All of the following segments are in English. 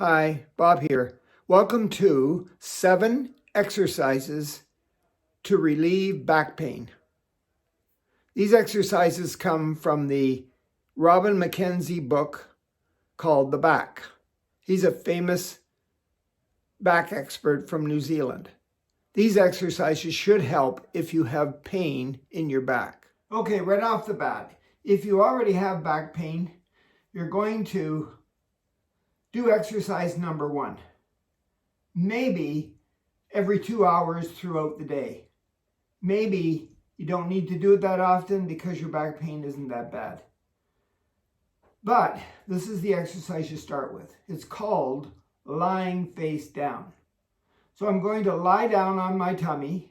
Hi, Bob here. Welcome to 7 exercises to relieve back pain. These exercises come from the McKenzie book called The Back. He's a famous back expert from New Zealand. These exercises should help if you have pain in your back. Okay, right off the bat, if you already have back pain, you're going to do exercise number 1. Maybe every 2 hours throughout the day. Maybe you don't need to do it that often because your back pain isn't that bad. But this is the exercise you start with. It's called lying face down. So I'm going to lie down on my tummy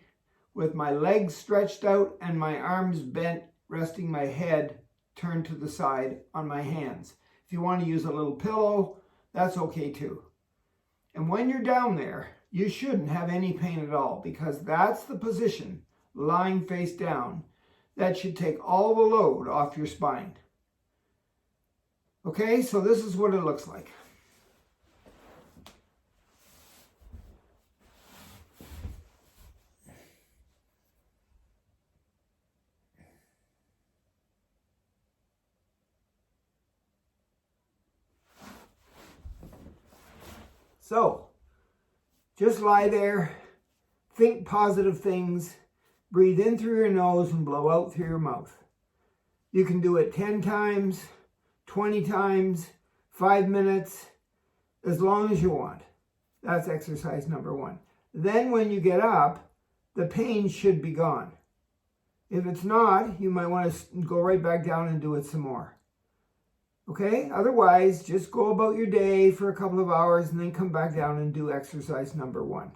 with my legs stretched out and my arms bent, resting my head turned to the side on my hands. If you want to use a little pillow, that's okay too. And when you're down there, you shouldn't have any pain at all because that's the position, lying face down, that should take all the load off your spine. Okay, so this is what it looks like. So, just lie there, think positive things, breathe in through your nose and blow out through your mouth. You can do it 10 times, 20 times, 5 minutes, as long as you want. That's exercise number 1. Then when you get up, the pain should be gone. If it's not, you might want to go right back down and do it some more. Okay, otherwise, just go about your day for a couple of hours and then come back down and do exercise number 1.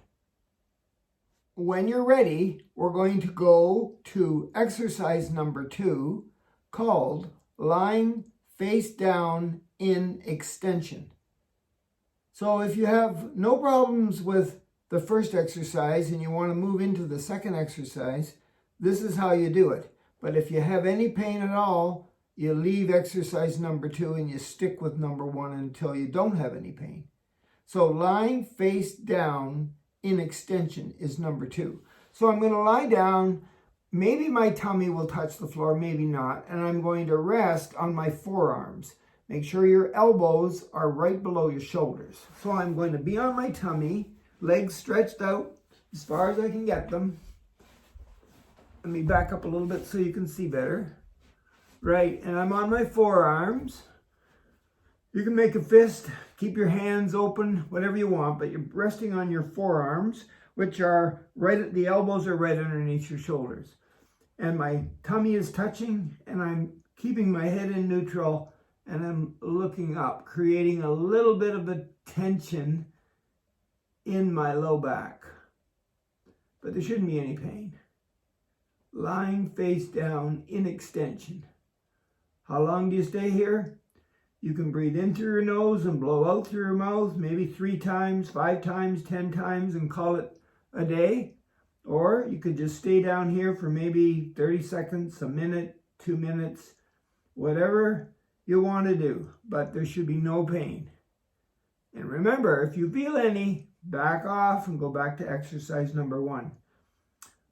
When you're ready, we're going to go to exercise number 2 called lying face down in extension. So if you have no problems with the first exercise and you want to move into the second exercise, this is how you do it. But if you have any pain at all, you leave exercise number 2 and you stick with number 1 until you don't have any pain. So lying face down in extension is number 2. So I'm going to lie down. Maybe my tummy will touch the floor, maybe not. And I'm going to rest on my forearms. Make sure your elbows are right below your shoulders. So I'm going to be on my tummy, legs stretched out as far as I can get them. Let me back up a little bit so you can see better. Right, and I'm on my forearms. You can make a fist, keep your hands open, whatever you want, but you're resting on your forearms, which are right at the elbows are right underneath your shoulders. And my tummy is touching, and I'm keeping my head in neutral, and I'm looking up, creating a little bit of a tension in my low back. But there shouldn't be any pain. Lying face down in extension. How long do you stay here? You can breathe in through your nose and blow out through your mouth, maybe 3 times, 5 times, 10 times, and call it a day. Or you could just stay down here for maybe 30 seconds, a minute, 2 minutes, whatever you want to do. But there should be no pain. And remember, if you feel any, back off and go back to exercise number 1.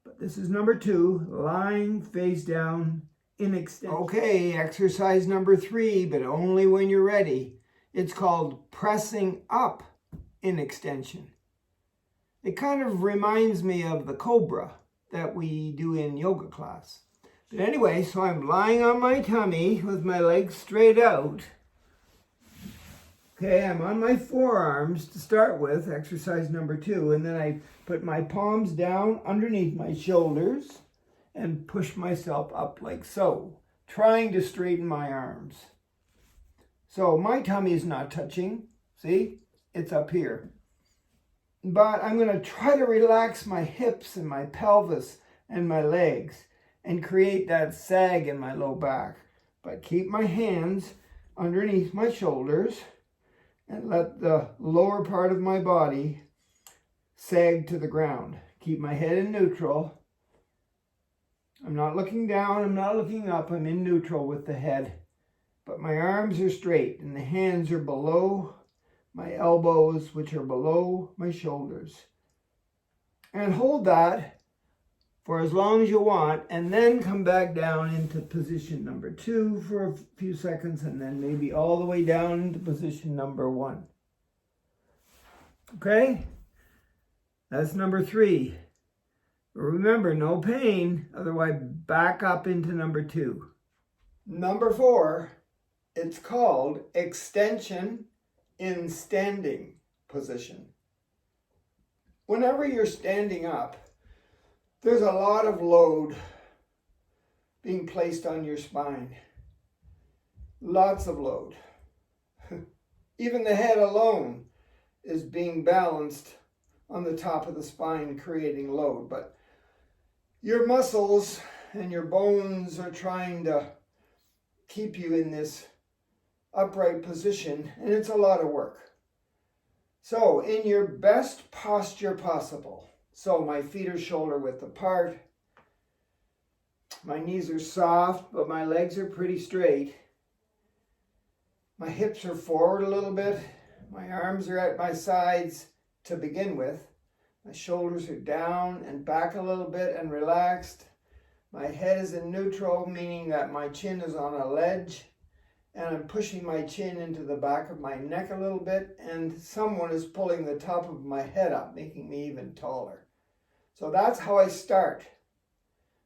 But this is number 2, lying face down in extension. Okay, exercise number 3, but only when you're ready. It's called pressing up in extension. It kind of reminds me of the cobra that we do in yoga class. But anyway, so I'm lying on my tummy with my legs straight out. Okay, I'm on my forearms to start with, exercise number 2, and then I put my palms down underneath my shoulders and push myself up like so, trying to straighten my arms. So my tummy is not touching, see? It's up here. But I'm going to try to relax my hips and my pelvis and my legs and create that sag in my low back. But keep my hands underneath my shoulders and let the lower part of my body sag to the ground. Keep my head in neutral. I'm not looking down, I'm not looking up, I'm in neutral with the head. But my arms are straight and the hands are below my elbows, which are below my shoulders. And hold that for as long as you want, and then come back down into position number 2 for a few seconds, and then maybe all the way down into position number 1. Okay? That's number 3. Remember, no pain, otherwise back up into number 2. Number 4, it's called extension in standing position. Whenever you're standing up, there's a lot of load being placed on your spine. Lots of load. Even the head alone is being balanced on the top of the spine, creating load. But your muscles and your bones are trying to keep you in this upright position, and it's a lot of work. So, in your best posture possible, so my feet are shoulder width apart, my knees are soft, but my legs are pretty straight, my hips are forward a little bit, my arms are at my sides to begin with, my shoulders are down and back a little bit and relaxed, my head is in neutral, meaning that my chin is on a ledge, and I'm pushing my chin into the back of my neck a little bit, and someone is pulling the top of my head up, making me even taller. So that's how I start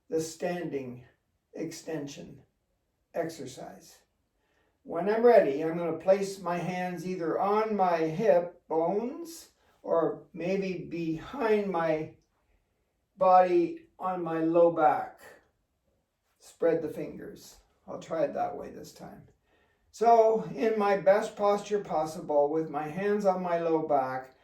the standing extension exercise. When I'm ready, I'm going to place my hands either on my hip bones or maybe behind my body on my low back. Spread the fingers. I'll try it that way this time. So, in my best posture possible, with my hands on my low back,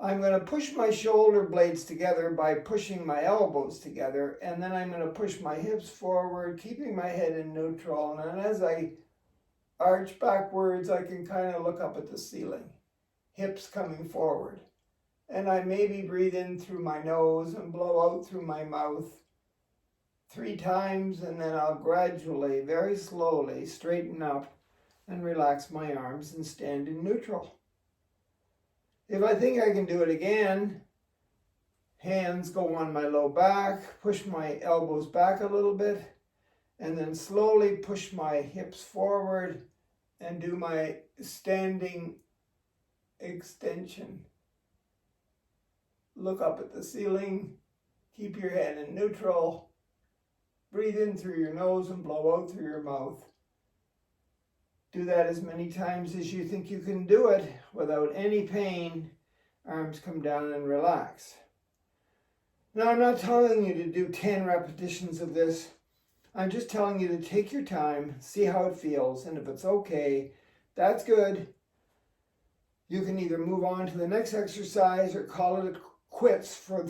I'm going to push my shoulder blades together by pushing my elbows together, and then I'm going to push my hips forward, keeping my head in neutral, and as I arch backwards, I can kind of look up at the ceiling, hips coming forward. And I maybe breathe in through my nose and blow out through my mouth 3 times, and then I'll gradually, very slowly, straighten up and relax my arms and stand in neutral. If I think I can do it again, hands go on my low back, push my elbows back a little bit, and then slowly push my hips forward and do my standing extension. Look up at the ceiling, keep your head in neutral, breathe in through your nose and blow out through your mouth. Do that as many times as you think you can do it without any pain. Arms come down and relax. Now, I'm not telling you to do 10 repetitions of this. I'm just telling you to take your time, see how it feels, and if it's okay, that's good. You can either move on to the next exercise or call it quits for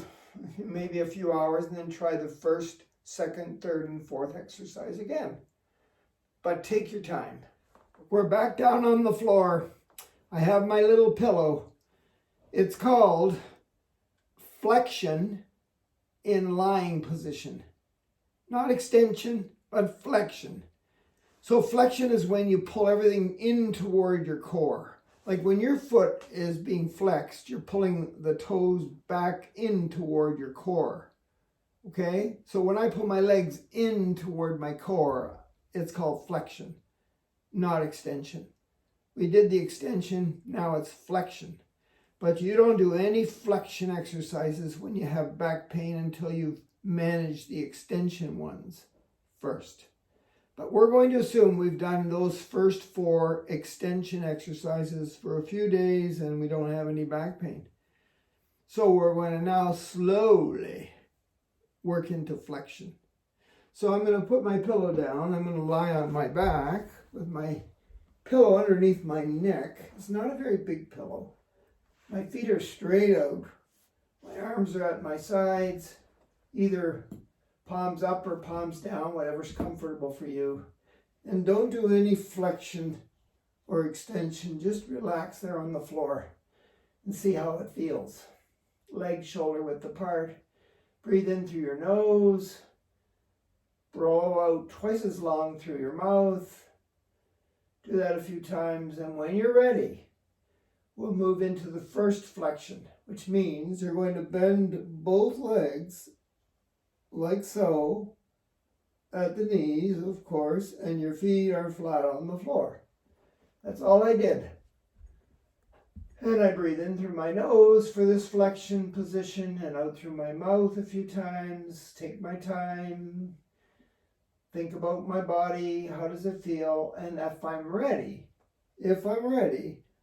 maybe a few hours and then try the first, second, third, and fourth exercise again. But take your time. We're back down on the floor. I have my little pillow. It's called flexion in lying position. Not extension, but flexion. So flexion is when you pull everything in toward your core. Like when your foot is being flexed, you're pulling the toes back in toward your core. Okay? So when I pull my legs in toward my core, it's called flexion, not extension. We did the extension, now it's flexion. But you don't do any flexion exercises when you have back pain until you've managed the extension ones first. But we're going to assume we've done those first 4 extension exercises for a few days and we don't have any back pain. So we're going to now slowly work into flexion. So I'm going to put my pillow down. I'm going to lie on my back with my pillow underneath my neck. It's not a very big pillow. My feet are straight out. My arms are at my sides, either palms up or palms down, whatever's comfortable for you. And don't do any flexion or extension. Just relax there on the floor and see how it feels. Legs shoulder width apart. Breathe in through your nose. Blow out twice as long through your mouth. Do that a few times, and when you're ready, we'll move into the first flexion, which means you're going to bend both legs like so at the knees, of course, and your feet are flat on the floor. That's all I did. And I breathe in through my nose for this flexion position and out through my mouth a few times. Take my time. Think about my body. How does it feel? And if I'm ready,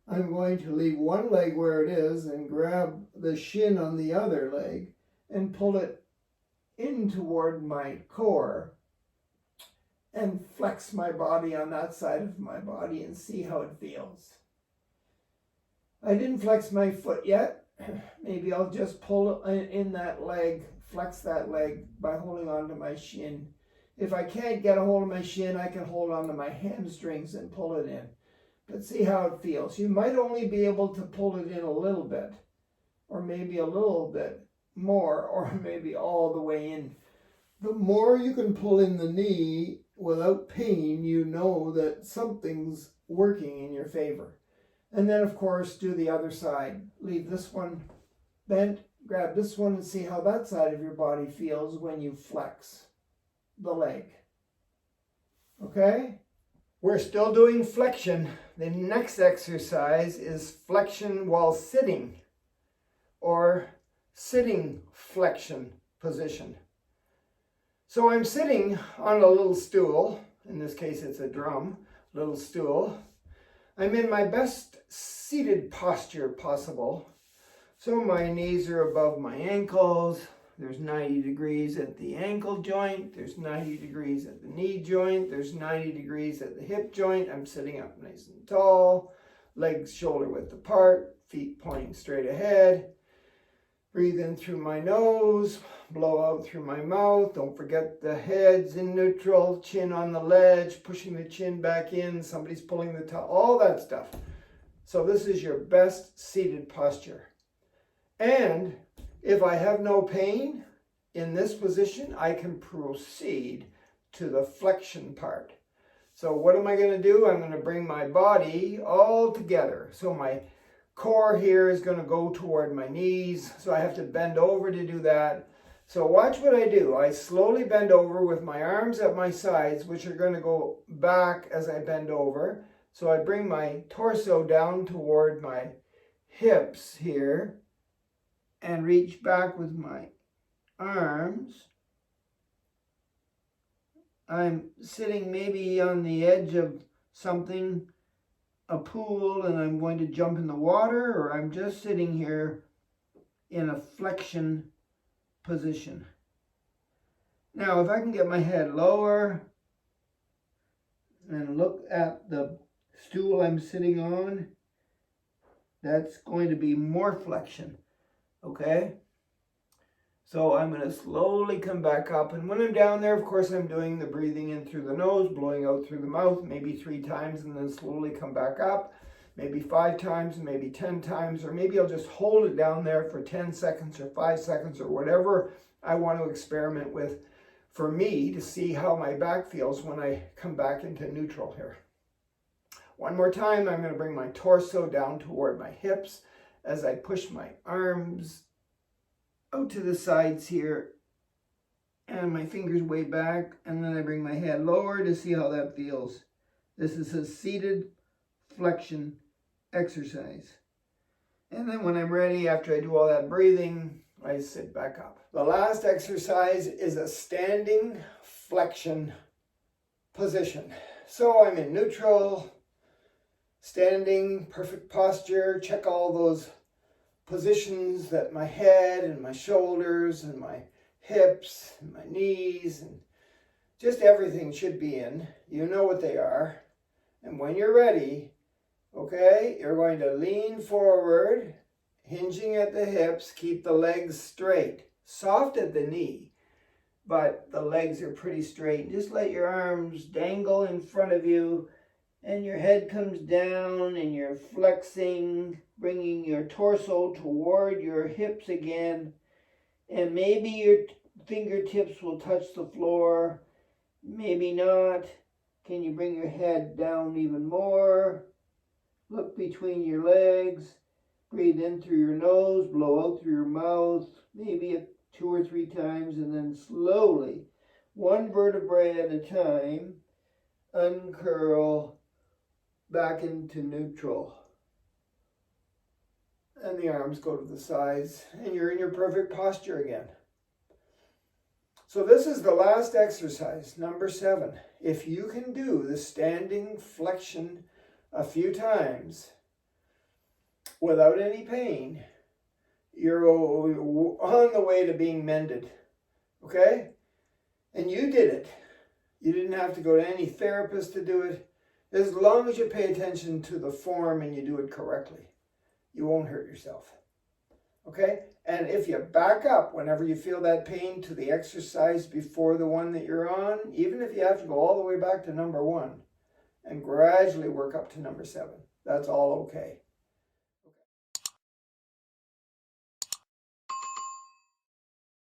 I'm going to leave one leg where it is and grab the shin on the other leg and pull it in toward my core and flex my body on that side of my body and see how it feels. I didn't flex my foot yet. Maybe I'll just pull in that leg, flex that leg by holding on to my shin. If I can't get a hold of my shin, I can hold on to my hamstrings and pull it in. But see how it feels. You might only be able to pull it in a little bit, or maybe a little bit more, or maybe all the way in. The more you can pull in the knee without pain, you know that something's working in your favor. And then, of course, do the other side. Leave this one bent, grab this one, and see how that side of your body feels when you flex the leg. Okay? We're still doing flexion. The next exercise is flexion while sitting, or sitting flexion position. So I'm sitting on a little stool. In this case, it's a drum, little stool. I'm in my best seated posture possible. So my knees are above my ankles. There's 90 degrees at the ankle joint. There's 90 degrees at the knee joint. There's 90 degrees at the hip joint. I'm sitting up nice and tall. Legs shoulder width apart. Feet pointing straight ahead. Breathe in through my nose. Blow out through my mouth. Don't forget the head's in neutral. Chin on the ledge. Pushing the chin back in. Somebody's pulling the top. All that stuff. So this is your best seated posture. And if I have no pain in this position, I can proceed to the flexion part. So what am I going to do? I'm going to bring my body all together. So my core here is going to go toward my knees. So I have to bend over to do that. So watch what I do. I slowly bend over with my arms at my sides, which are going to go back as I bend over. So I bring my torso down toward my hips here and reach back with my arms. I'm sitting maybe on the edge of something, a pool, and I'm going to jump in the water, or I'm just sitting here in a flexion position. Now, if I can get my head lower and look at the stool I'm sitting on, that's going to be more flexion. Okay? So I'm going to slowly come back up. And when I'm down there, of course, I'm doing the breathing in through the nose, blowing out through the mouth, maybe 3 times, and then slowly come back up. Maybe 5 times, maybe 10 times, or maybe I'll just hold it down there for 10 seconds or 5 seconds or whatever I want to experiment with for me to see how my back feels when I come back into neutral here. One more time, I'm going to bring my torso down toward my hips as I push my arms out to the sides here and my fingers way back, and then I bring my head lower to see how that feels. This is a seated flexion exercise. And then when I'm ready, after I do all that breathing, I sit back up. The last exercise is a standing flexion position. So I'm in neutral, standing, perfect posture. Check all those positions that my head and my shoulders and my hips and my knees and just everything should be in. You know what they are. And when you're ready, okay, you're going to lean forward, hinging at the hips, keep the legs straight, soft at the knee, but the legs are pretty straight. Just let your arms dangle in front of you, and your head comes down, and you're flexing, bringing your torso toward your hips again, and maybe your fingertips will touch the floor, maybe not. Can you bring your head down even more? Look between your legs. Breathe in through your nose, blow out through your mouth, maybe 2 or 3 times, and then slowly, one vertebrae at a time, uncurl back into neutral. And the arms go to the sides, and you're in your perfect posture again. So this is the last exercise, number 7. If you can do the standing flexion a few times without any pain, you're on the way to being mended, okay? And you did it. You didn't have to go to any therapist to do it. As long as you pay attention to the form and you do it correctly, you won't hurt yourself, okay? And if you back up whenever you feel that pain to the exercise before the one that you're on, even if you have to go all the way back to number 1 and gradually work up to number 7, that's all okay.